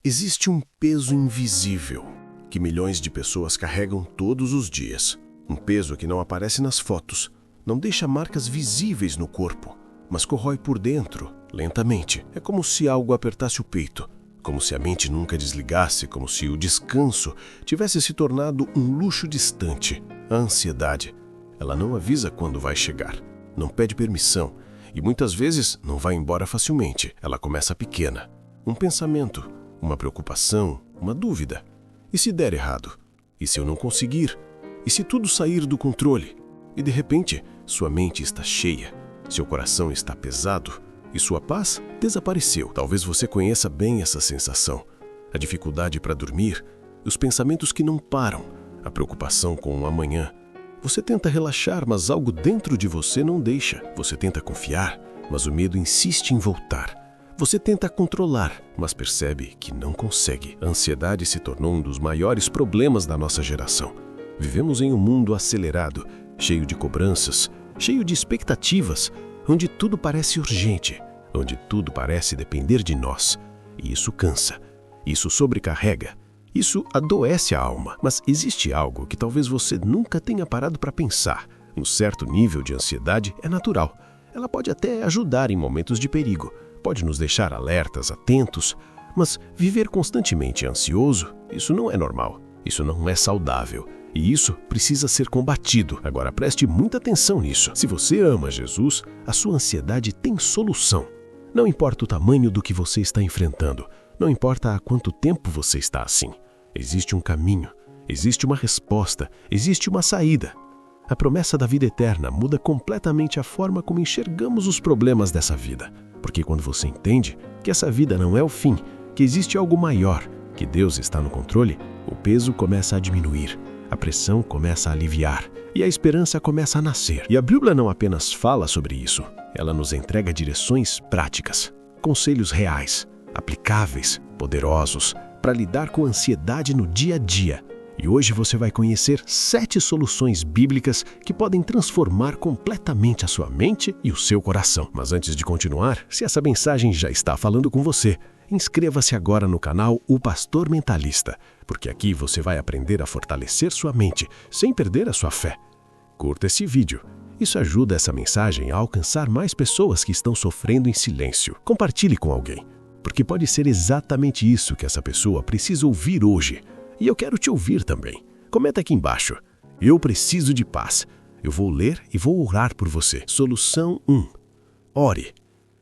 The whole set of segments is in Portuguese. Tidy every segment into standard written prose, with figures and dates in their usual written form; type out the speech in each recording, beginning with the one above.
Existe um peso invisível que milhões de pessoas carregam todos os dias. Um peso que não aparece nas fotos, não deixa marcas visíveis no corpo, mas corrói por dentro, lentamente. É como se algo apertasse o peito, como se a mente nunca desligasse, como se o descanso tivesse se tornado um luxo distante. A ansiedade, ela não avisa quando vai chegar, não pede permissão e muitas vezes não vai embora facilmente. Ela começa pequena, um pensamento, uma preocupação, uma dúvida. E se der errado? E se eu não conseguir? E se tudo sair do controle? E de repente, sua mente está cheia, seu coração está pesado e sua paz desapareceu. Talvez você conheça bem essa sensação. A dificuldade para dormir, os pensamentos que não param, a preocupação com o amanhã. Você tenta relaxar, mas algo dentro de você não deixa. Você tenta confiar, mas o medo insiste em voltar. Você tenta controlar, mas percebe que não consegue. A ansiedade se tornou um dos maiores problemas da nossa geração. Vivemos em um mundo acelerado, cheio de cobranças, cheio de expectativas, onde tudo parece urgente, onde tudo parece depender de nós. E isso cansa, isso sobrecarrega, isso adoece a alma. Mas existe algo que talvez você nunca tenha parado para pensar. Um certo nível de ansiedade é natural. Ela pode até ajudar em momentos de perigo. Pode nos deixar alertas, atentos, mas viver constantemente ansioso, isso não é normal, isso não é saudável. E isso precisa ser combatido. Agora preste muita atenção nisso. Se você ama Jesus, a sua ansiedade tem solução. Não importa o tamanho do que você está enfrentando, não importa há quanto tempo você está assim. Existe um caminho, existe uma resposta, existe uma saída. A promessa da vida eterna muda completamente a forma como enxergamos os problemas dessa vida. Porque quando você entende que essa vida não é o fim, que existe algo maior, que Deus está no controle, o peso começa a diminuir, a pressão começa a aliviar e a esperança começa a nascer. E a Bíblia não apenas fala sobre isso, ela nos entrega direções práticas, conselhos reais, aplicáveis, poderosos, para lidar com a ansiedade no dia a dia. E hoje você vai conhecer 7 soluções bíblicas que podem transformar completamente a sua mente e o seu coração. Mas antes de continuar, se essa mensagem já está falando com você, inscreva-se agora no canal O Pastor Mentalista, porque aqui você vai aprender a fortalecer sua mente sem perder a sua fé. Curta esse vídeo. Isso ajuda essa mensagem a alcançar mais pessoas que estão sofrendo em silêncio. Compartilhe com alguém, porque pode ser exatamente isso que essa pessoa precisa ouvir hoje. E eu quero te ouvir também. Comenta aqui embaixo. Eu preciso de paz. Eu vou ler e vou orar por você. Solução 1. Ore.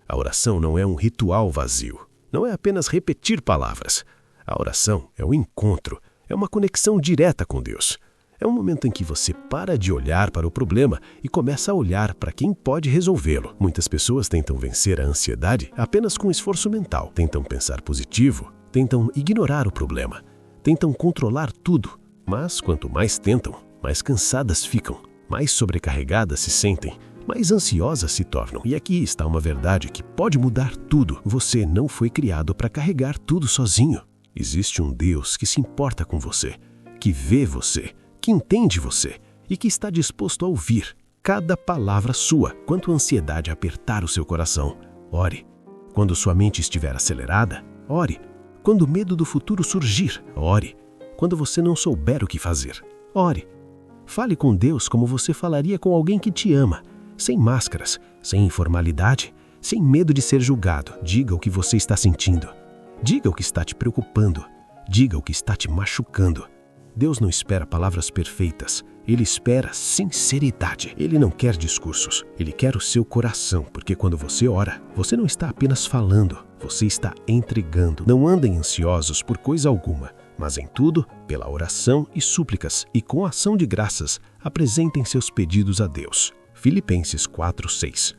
A oração não é um ritual vazio. Não é apenas repetir palavras. A oração é um encontro. É uma conexão direta com Deus. É um momento em que você para de olhar para o problema e começa a olhar para quem pode resolvê-lo. Muitas pessoas tentam vencer a ansiedade apenas com esforço mental. Tentam pensar positivo. Tentam ignorar o problema. Tentam controlar tudo, mas quanto mais tentam, mais cansadas ficam, mais sobrecarregadas se sentem, mais ansiosas se tornam. E aqui está uma verdade que pode mudar tudo. Você não foi criado para carregar tudo sozinho. Existe um Deus que se importa com você, que vê você, que entende você e que está disposto a ouvir cada palavra sua. Quando a ansiedade apertar o seu coração, ore. Quando sua mente estiver acelerada, ore. Quando o medo do futuro surgir, ore. Quando você não souber o que fazer, ore. Fale com Deus como você falaria com alguém que te ama, sem máscaras, sem informalidade, sem medo de ser julgado. Diga o que você está sentindo. Diga o que está te preocupando. Diga o que está te machucando. Deus não espera palavras perfeitas. Ele espera sinceridade. Ele não quer discursos. Ele quer o seu coração, porque quando você ora, você não está apenas falando, você está entregando. Não andem ansiosos por coisa alguma, mas em tudo, pela oração e súplicas e com ação de graças, apresentem seus pedidos a Deus. Filipenses 4:6.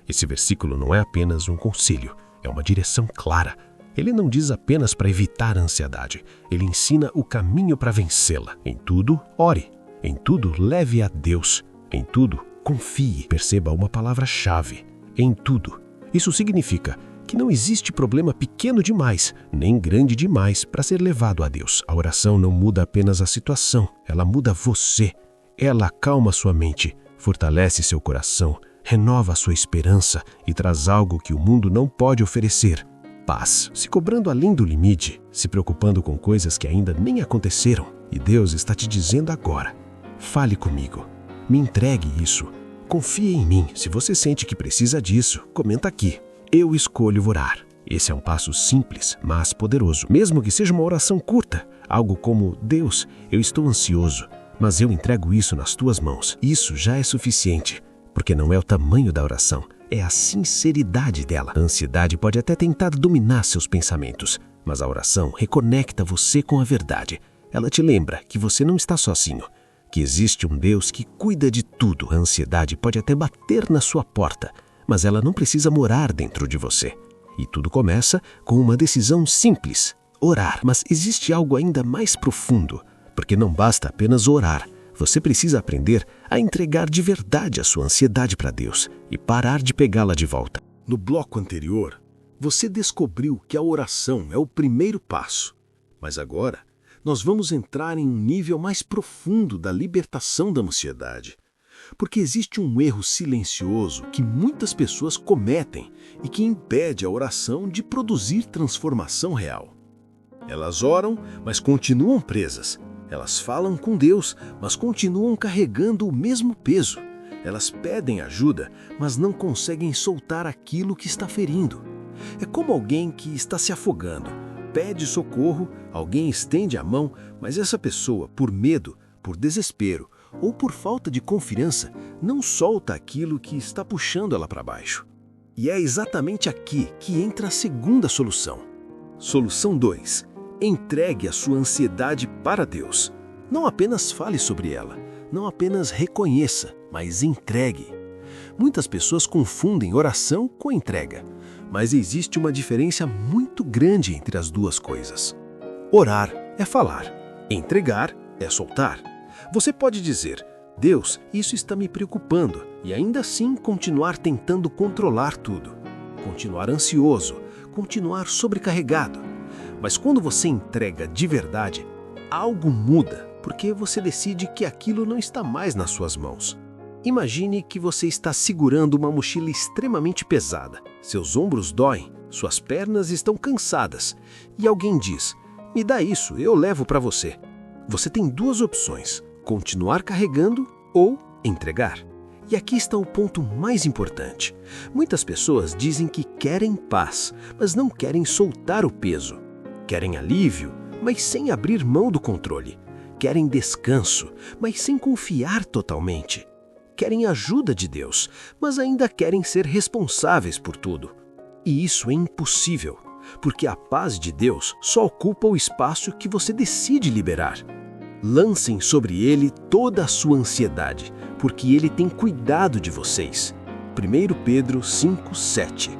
Esse versículo não é apenas um conselho, é uma direção clara. Ele não diz apenas para evitar a ansiedade, ele ensina o caminho para vencê-la. Em tudo, ore. Em tudo, leve a Deus. Em tudo, confie. Perceba uma palavra-chave. Em tudo. Isso significa que não existe problema pequeno demais, nem grande demais para ser levado a Deus. A oração não muda apenas a situação, ela muda você. Ela acalma sua mente, fortalece seu coração, renova sua esperança e traz algo que o mundo não pode oferecer: paz, se cobrando além do limite, se preocupando com coisas que ainda nem aconteceram. E Deus está te dizendo agora: fale comigo, me entregue isso, confie em mim. Se você sente que precisa disso, comenta aqui. Eu escolho orar. Esse é um passo simples, mas poderoso. Mesmo que seja uma oração curta, algo como: Deus, eu estou ansioso, mas eu entrego isso nas tuas mãos. Isso já é suficiente, porque não é o tamanho da oração, é a sinceridade dela. A ansiedade pode até tentar dominar seus pensamentos, mas a oração reconecta você com a verdade. Ela te lembra que você não está sozinho, que existe um Deus que cuida de tudo. A ansiedade pode até bater na sua porta, mas ela não precisa morar dentro de você. E tudo começa com uma decisão simples: orar. Mas existe algo ainda mais profundo, porque não basta apenas orar. Você precisa aprender a entregar de verdade a sua ansiedade para Deus e parar de pegá-la de volta. No bloco anterior, você descobriu que a oração é o primeiro passo. Mas agora, nós vamos entrar em um nível mais profundo da libertação da ansiedade. Porque existe um erro silencioso que muitas pessoas cometem e que impede a oração de produzir transformação real. Elas oram, mas continuam presas. Elas falam com Deus, mas continuam carregando o mesmo peso. Elas pedem ajuda, mas não conseguem soltar aquilo que está ferindo. É como alguém que está se afogando. Pede socorro, alguém estende a mão, mas essa pessoa, por medo, por desespero ou por falta de confiança, não solta aquilo que está puxando ela para baixo. E é exatamente aqui que entra a segunda solução. Solução 2. Entregue a sua ansiedade para Deus. Não apenas fale sobre ela, não apenas reconheça, mas entregue. Muitas pessoas confundem oração com entrega, mas existe uma diferença muito grande entre as duas coisas. Orar é falar, entregar é soltar. Você pode dizer: Deus, isso está me preocupando, e ainda assim continuar tentando controlar tudo. Continuar ansioso, continuar sobrecarregado. Mas quando você entrega de verdade, algo muda, porque você decide que aquilo não está mais nas suas mãos. Imagine que você está segurando uma mochila extremamente pesada. Seus ombros doem, suas pernas estão cansadas, e alguém diz: me dá isso, eu levo para você. Você tem duas opções: continuar carregando ou entregar. E aqui está o ponto mais importante. Muitas pessoas dizem que querem paz, mas não querem soltar o peso. Querem alívio, mas sem abrir mão do controle. Querem descanso, mas sem confiar totalmente. Querem ajuda de Deus, mas ainda querem ser responsáveis por tudo. E isso é impossível, porque a paz de Deus só ocupa o espaço que você decide liberar. Lancem sobre Ele toda a sua ansiedade, porque Ele tem cuidado de vocês. 1 Pedro 5:7.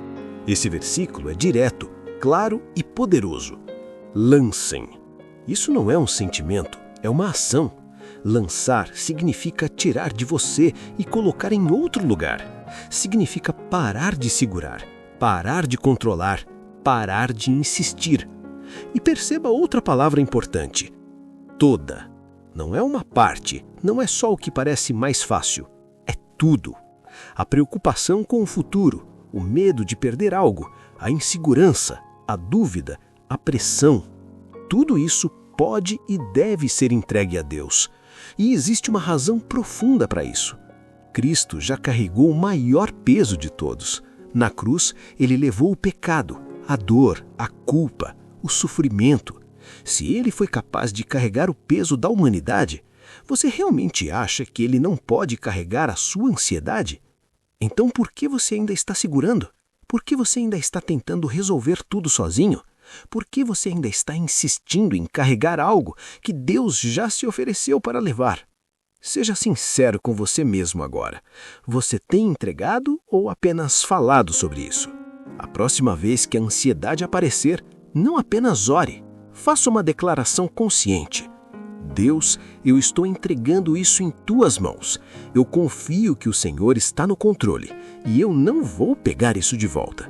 Esse versículo é direto, claro e poderoso. Lancem. Isso não é um sentimento, é uma ação. Lançar significa tirar de você e colocar em outro lugar. Significa parar de segurar, parar de controlar, parar de insistir. E perceba outra palavra importante: toda. Não é uma parte, não é só o que parece mais fácil, é tudo. A preocupação com o futuro, o medo de perder algo, a insegurança, a dúvida, a pressão. Tudo isso pode e deve ser entregue a Deus. E existe uma razão profunda para isso. Cristo já carregou o maior peso de todos. Na cruz, ele levou o pecado, a dor, a culpa, o sofrimento. Se ele foi capaz de carregar o peso da humanidade, você realmente acha que ele não pode carregar a sua ansiedade? Então por que você ainda está segurando? Por que você ainda está tentando resolver tudo sozinho? Por que você ainda está insistindo em carregar algo que Deus já se ofereceu para levar? Seja sincero com você mesmo agora. Você tem entregado ou apenas falado sobre isso? A próxima vez que a ansiedade aparecer, não apenas ore. Faça uma declaração consciente. Deus, eu estou entregando isso em tuas mãos. Eu confio que o Senhor está no controle e eu não vou pegar isso de volta.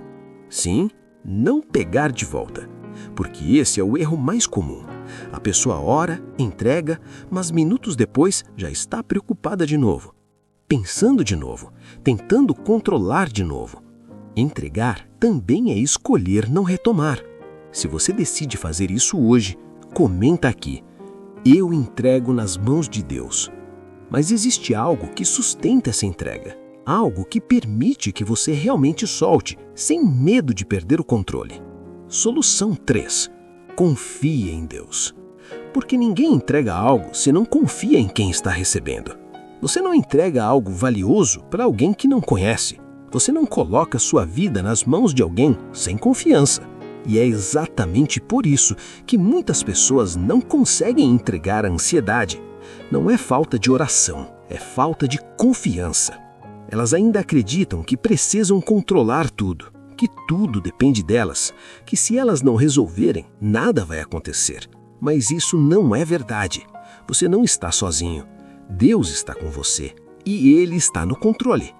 Sim, não pegar de volta, porque esse é o erro mais comum. A pessoa ora, entrega, mas minutos depois já está preocupada de novo, pensando de novo, tentando controlar de novo. Entregar também é escolher não retomar. Se você decide fazer isso hoje, comenta aqui: eu entrego nas mãos de Deus. Mas existe algo que sustenta essa entrega. Algo que permite que você realmente solte, sem medo de perder o controle. Solução 3. Confie em Deus. Porque ninguém entrega algo se não confia em quem está recebendo. Você não entrega algo valioso para alguém que não conhece. Você não coloca sua vida nas mãos de alguém sem confiança. E é exatamente por isso que muitas pessoas não conseguem entregar a ansiedade. Não é falta de oração, é falta de confiança. Elas ainda acreditam que precisam controlar tudo, que tudo depende delas, que se elas não resolverem, nada vai acontecer. Mas isso não é verdade. Você não está sozinho. Deus está com você e Ele está no controle.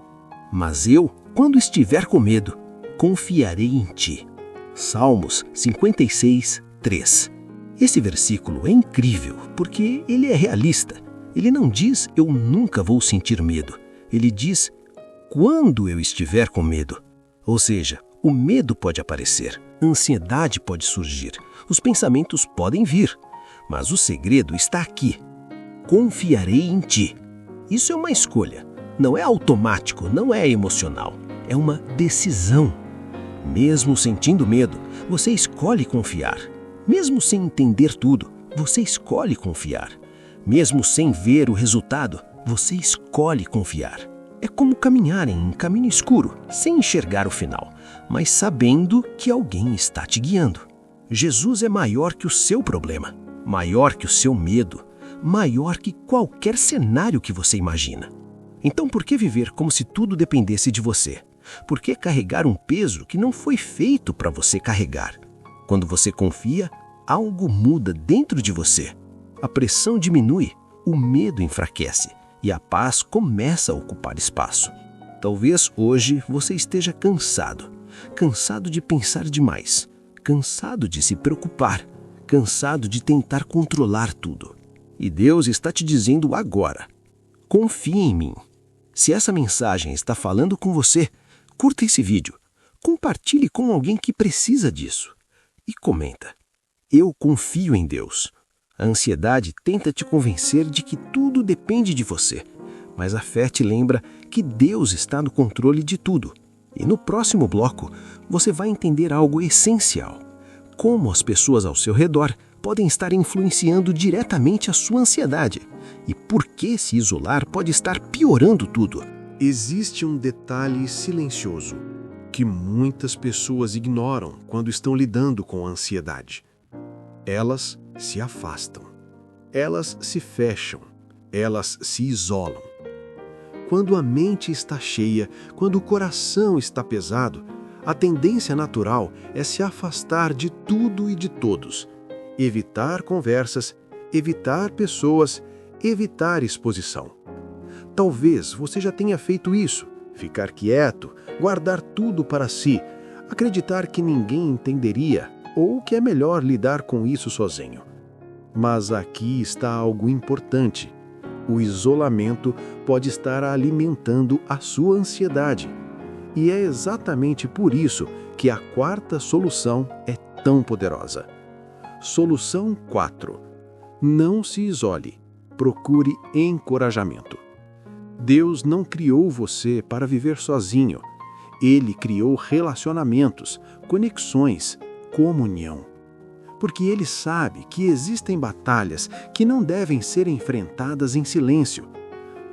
Mas eu, quando estiver com medo, confiarei em ti. Salmos 56, 3. Esse versículo é incrível porque ele é realista. Ele não diz eu nunca vou sentir medo. Ele diz quando eu estiver com medo. Ou seja, o medo pode aparecer, a ansiedade pode surgir, os pensamentos podem vir. Mas o segredo está aqui. Confiarei em ti. Isso é uma escolha. Não é automático, não é emocional. É uma decisão. Mesmo sentindo medo, você escolhe confiar. Mesmo sem entender tudo, você escolhe confiar. Mesmo sem ver o resultado, você escolhe confiar. É como caminhar em um caminho escuro, sem enxergar o final, mas sabendo que alguém está te guiando. Jesus é maior que o seu problema, maior que o seu medo, maior que qualquer cenário que você imagina. Então por que viver como se tudo dependesse de você? Por que carregar um peso que não foi feito para você carregar? Quando você confia, algo muda dentro de você. A pressão diminui, o medo enfraquece e a paz começa a ocupar espaço. Talvez hoje você esteja cansado de pensar demais, cansado de se preocupar, cansado de tentar controlar tudo. E Deus está te dizendo agora: confie em mim. Se essa mensagem está falando com você, curta esse vídeo, compartilhe com alguém que precisa disso e comenta: eu confio em Deus. A ansiedade tenta te convencer de que tudo depende de você, mas a fé te lembra que Deus está no controle de tudo. E no próximo bloco, você vai entender algo essencial: como as pessoas ao seu redor podem estar influenciando diretamente a sua ansiedade e por que se isolar pode estar piorando tudo. Existe um detalhe silencioso que muitas pessoas ignoram quando estão lidando com a ansiedade. Elas se afastam, elas se fecham, elas se isolam. Quando a mente está cheia, quando o coração está pesado, a tendência natural é se afastar de tudo e de todos, evitar conversas, evitar pessoas, evitar exposição. Talvez você já tenha feito isso, ficar quieto, guardar tudo para si, acreditar que ninguém entenderia ou que é melhor lidar com isso sozinho. Mas aqui está algo importante. O isolamento pode estar alimentando a sua ansiedade. E é exatamente por isso que a quarta solução é tão poderosa. Solução 4. Não se isole. Procure encorajamento. Deus não criou você para viver sozinho. Ele criou relacionamentos, conexões, comunhão. Porque Ele sabe que existem batalhas que não devem ser enfrentadas em silêncio.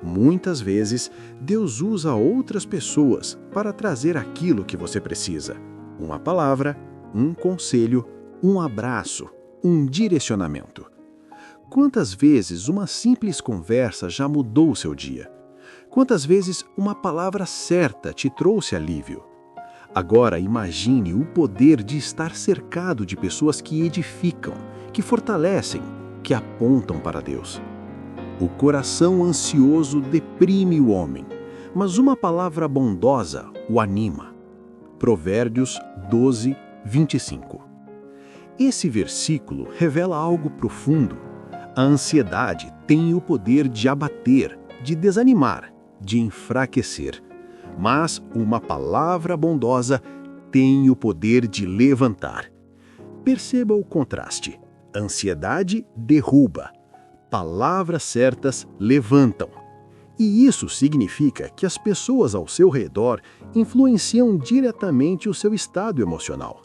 Muitas vezes, Deus usa outras pessoas para trazer aquilo que você precisa. Uma palavra, um conselho, um abraço, um direcionamento. Quantas vezes uma simples conversa já mudou o seu dia? Quantas vezes uma palavra certa te trouxe alívio? Agora imagine o poder de estar cercado de pessoas que edificam, que fortalecem, que apontam para Deus. O coração ansioso deprime o homem, mas uma palavra bondosa o anima. Provérbios 12, 25. Esse versículo revela algo profundo. A ansiedade tem o poder de abater, de desanimar, de enfraquecer. mas uma palavra bondosa tem o poder de levantar. Perceba o contraste. Ansiedade derruba. Palavras certas levantam. E isso significa que as pessoas ao seu redor influenciam diretamente o seu estado emocional.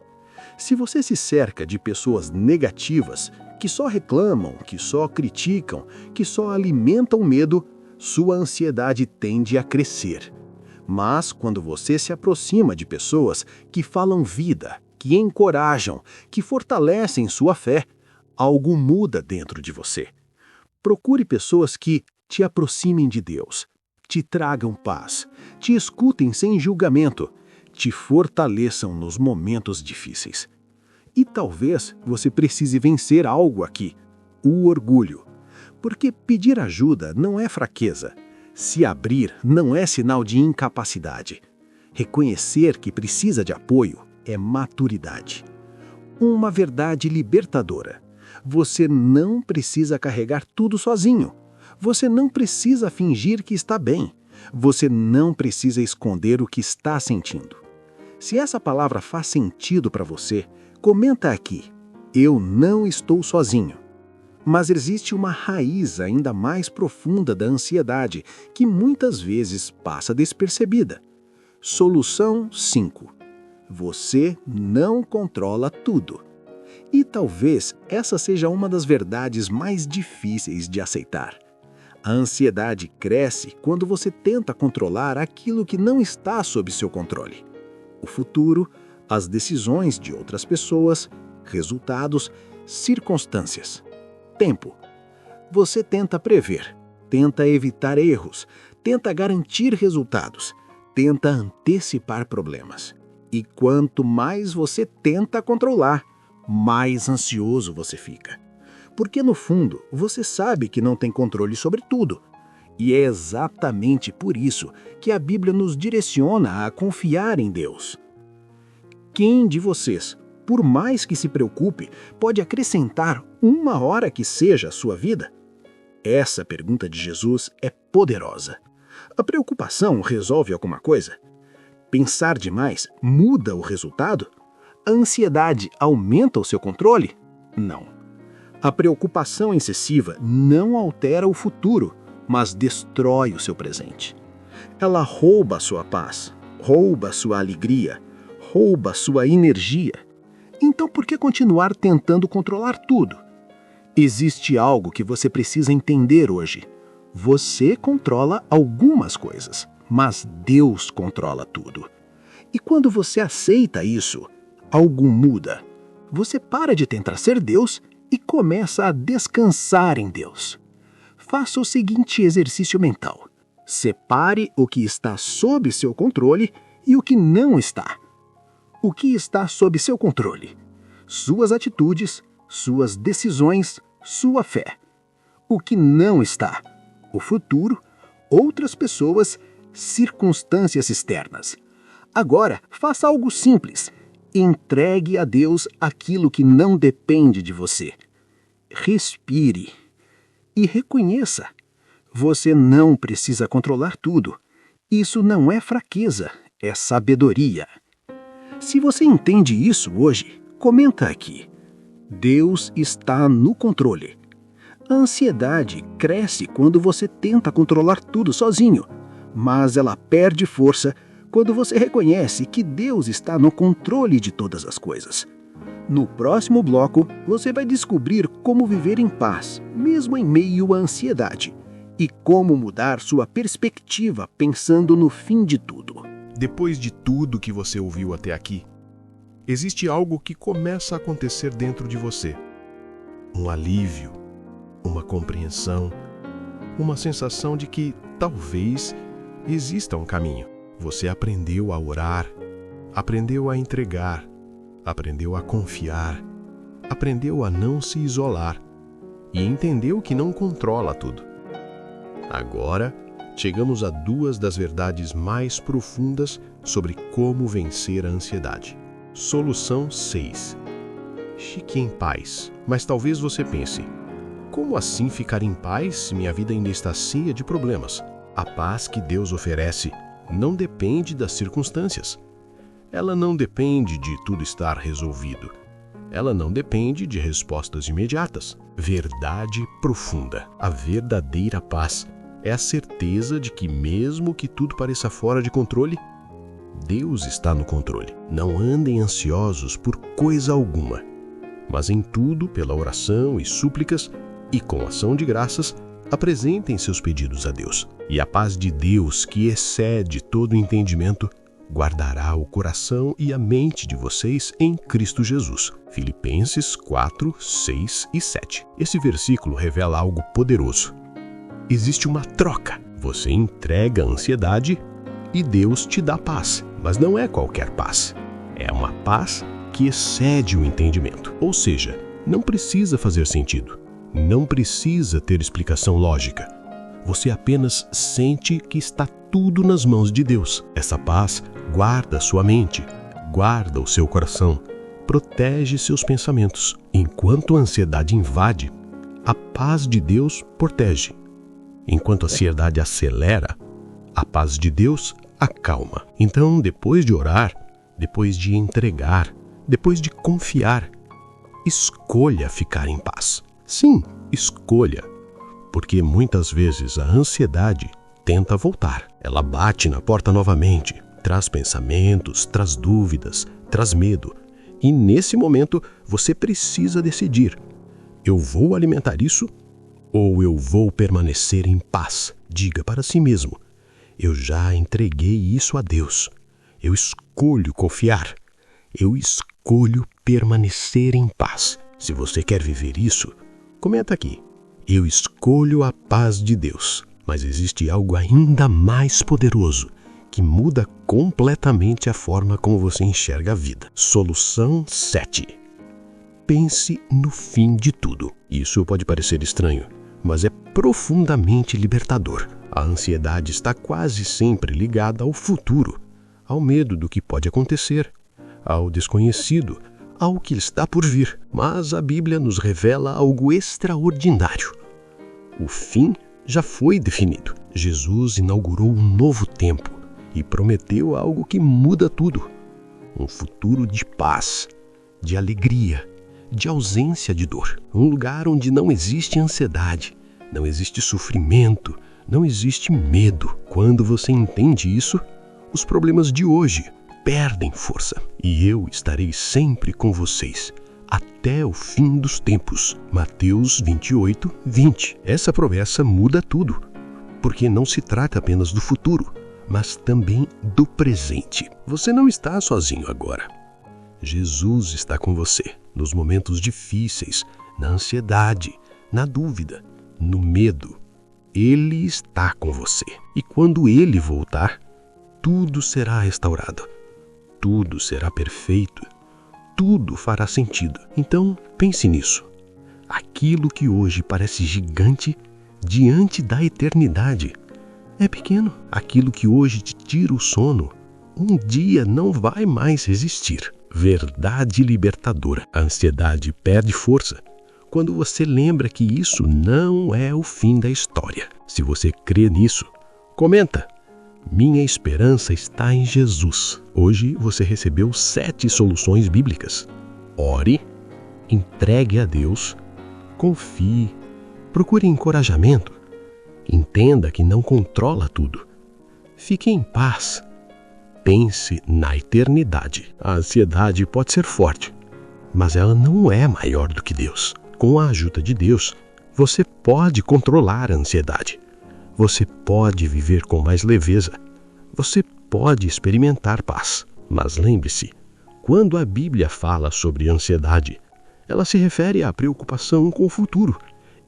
Se você se cerca de pessoas negativas, que só reclamam, que só criticam, que só alimentam medo, sua ansiedade tende a crescer. Mas quando você se aproxima de pessoas que falam vida, que encorajam, que fortalecem sua fé, algo muda dentro de você. Procure pessoas que te aproximem de Deus, te tragam paz, te escutem sem julgamento, te fortaleçam nos momentos difíceis. E talvez você precise vencer algo aqui, o orgulho. Porque pedir ajuda não é fraqueza. Se abrir não é sinal de incapacidade. Reconhecer que precisa de apoio é maturidade. Uma verdade libertadora. Você não precisa carregar tudo sozinho. Você não precisa fingir que está bem. Você não precisa esconder o que está sentindo. Se essa palavra faz sentido para você, comenta aqui. Eu não estou sozinho. Mas existe uma raiz ainda mais profunda da ansiedade que muitas vezes passa despercebida. Solução 5. Você não controla tudo. E talvez essa seja uma das verdades mais difíceis de aceitar. A ansiedade cresce quando você tenta controlar aquilo que não está sob seu controle. O futuro, as decisões de outras pessoas, resultados, circunstâncias. Tempo. Você tenta prever, tenta evitar erros, tenta garantir resultados, tenta antecipar problemas. E quanto mais você tenta controlar, mais ansioso você fica. Porque no fundo, você sabe que não tem controle sobre tudo. E é exatamente por isso que a Bíblia nos direciona a confiar em Deus. Quem de vocês, por mais que se preocupe, pode acrescentar 1 hora que seja à sua vida? Essa pergunta de Jesus é poderosa. A preocupação resolve alguma coisa? Pensar demais muda o resultado? A ansiedade aumenta o seu controle? Não. A preocupação excessiva não altera o futuro, mas destrói o seu presente. Ela rouba a sua paz, rouba a sua alegria, rouba a sua energia. Então por que continuar tentando controlar tudo? Existe algo que você precisa entender hoje. Você controla algumas coisas, mas Deus controla tudo. E quando você aceita isso, algo muda. Você para de tentar ser Deus e começa a descansar em Deus. Faça o seguinte exercício mental. Separe o que está sob seu controle e o que não está. O que está sob seu controle? Suas atitudes, suas decisões, sua fé. O que não está? O futuro, outras pessoas, circunstâncias externas. Agora, faça algo simples. Entregue a Deus aquilo que não depende de você. Respire e reconheça. Você não precisa controlar tudo. Isso não é fraqueza, é sabedoria. Se você entende isso hoje, comenta aqui. Deus está no controle. A ansiedade cresce quando você tenta controlar tudo sozinho, mas ela perde força quando você reconhece que Deus está no controle de todas as coisas. No próximo bloco, você vai descobrir como viver em paz, mesmo em meio à ansiedade, e como mudar sua perspectiva pensando no fim de tudo. Depois de tudo que você ouviu até aqui, existe algo que começa a acontecer dentro de você. Um alívio, uma compreensão, uma sensação de que talvez exista um caminho. Você aprendeu a orar, aprendeu a entregar, aprendeu a confiar, aprendeu a não se isolar e entendeu que não controla tudo. Agora, chegamos a 2 das verdades mais profundas sobre como vencer a ansiedade. Solução 6. Fique em paz, mas talvez você pense, como assim ficar em paz se minha vida ainda está cheia de problemas? A paz que Deus oferece não depende das circunstâncias. Ela não depende de tudo estar resolvido. Ela não depende de respostas imediatas. Verdade profunda. A verdadeira paz é a certeza de que, mesmo que tudo pareça fora de controle, Deus está no controle. Não andem ansiosos por coisa alguma, mas em tudo, pela oração e súplicas e com ação de graças, apresentem seus pedidos a Deus. E a paz de Deus, que excede todo entendimento, guardará o coração e a mente de vocês em Cristo Jesus. Filipenses 4, 6 e 7. Esse versículo revela algo poderoso. Existe uma troca. Você entrega a ansiedade e Deus te dá paz. Mas não é qualquer paz. É uma paz que excede o entendimento. Ou seja, não precisa fazer sentido. Não precisa ter explicação lógica. Você apenas sente que está tudo nas mãos de Deus. Essa paz guarda sua mente, guarda o seu coração, protege seus pensamentos. Enquanto a ansiedade invade, a paz de Deus protege. Enquanto a ansiedade acelera, a paz de Deus acalma. Então, depois de orar, depois de entregar, depois de confiar, escolha ficar em paz. Sim, escolha. Porque muitas vezes a ansiedade tenta voltar. Ela bate na porta novamente, traz pensamentos, traz dúvidas, traz medo. E nesse momento você precisa decidir: eu vou alimentar isso ou eu vou permanecer em paz? Diga para si mesmo: eu já entreguei isso a Deus. Eu escolho confiar. Eu escolho permanecer em paz. Se você quer viver isso, comenta aqui: eu escolho a paz de Deus. Mas existe algo ainda mais poderoso que muda completamente a forma como você enxerga a vida. Solução 7. Pense no fim de tudo. Isso pode parecer estranho, mas é profundamente libertador. A ansiedade está quase sempre ligada ao futuro, ao medo do que pode acontecer, ao desconhecido, ao que está por vir. Mas a Bíblia nos revela algo extraordinário. O fim já foi definido. Jesus inaugurou um novo tempo e prometeu algo que muda tudo. Um futuro de paz, de alegria, de ausência de dor. Um lugar onde não existe ansiedade, não existe sofrimento, não existe medo. Quando você entende isso, os problemas de hoje perdem força. E eu estarei sempre com vocês até o fim dos tempos. Mateus 28, 20. Essa promessa muda tudo, porque não se trata apenas do futuro, mas também do presente. Você não está sozinho agora. Jesus está com você nos momentos difíceis, na ansiedade, na dúvida, no medo. Ele está com você. E quando ele voltar, tudo será restaurado. Tudo será perfeito. Tudo fará sentido. Então, pense nisso. Aquilo que hoje parece gigante diante da eternidade é pequeno. Aquilo que hoje te tira o sono, um dia não vai mais resistir. Verdade libertadora. A ansiedade perde força quando você lembra que isso não é o fim da história. Se você crê nisso, comenta: minha esperança está em Jesus. Hoje você recebeu 7 soluções bíblicas. Ore, entregue a Deus, confie, procure encorajamento. Entenda que não controla tudo. Fique em paz. Pense na eternidade. A ansiedade pode ser forte, mas ela não é maior do que Deus. Com a ajuda de Deus, você pode controlar a ansiedade. Você pode viver com mais leveza. Você pode experimentar paz. Mas lembre-se, quando a Bíblia fala sobre ansiedade, ela se refere à preocupação com o futuro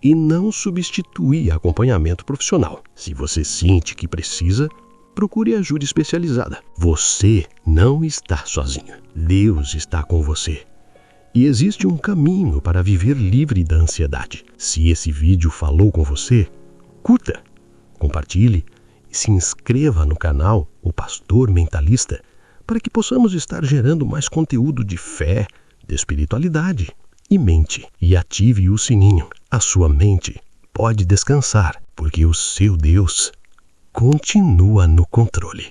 e não substitui acompanhamento profissional. Se você sente que precisa, procure ajuda especializada. Você não está sozinho. Deus está com você. E existe um caminho para viver livre da ansiedade. Se esse vídeo falou com você, curta, compartilhe e se inscreva no canal O Pastor Mentalista para que possamos estar gerando mais conteúdo de fé, de espiritualidade e mente. E ative o sininho. A sua mente pode descansar, porque o seu Deus continua no controle.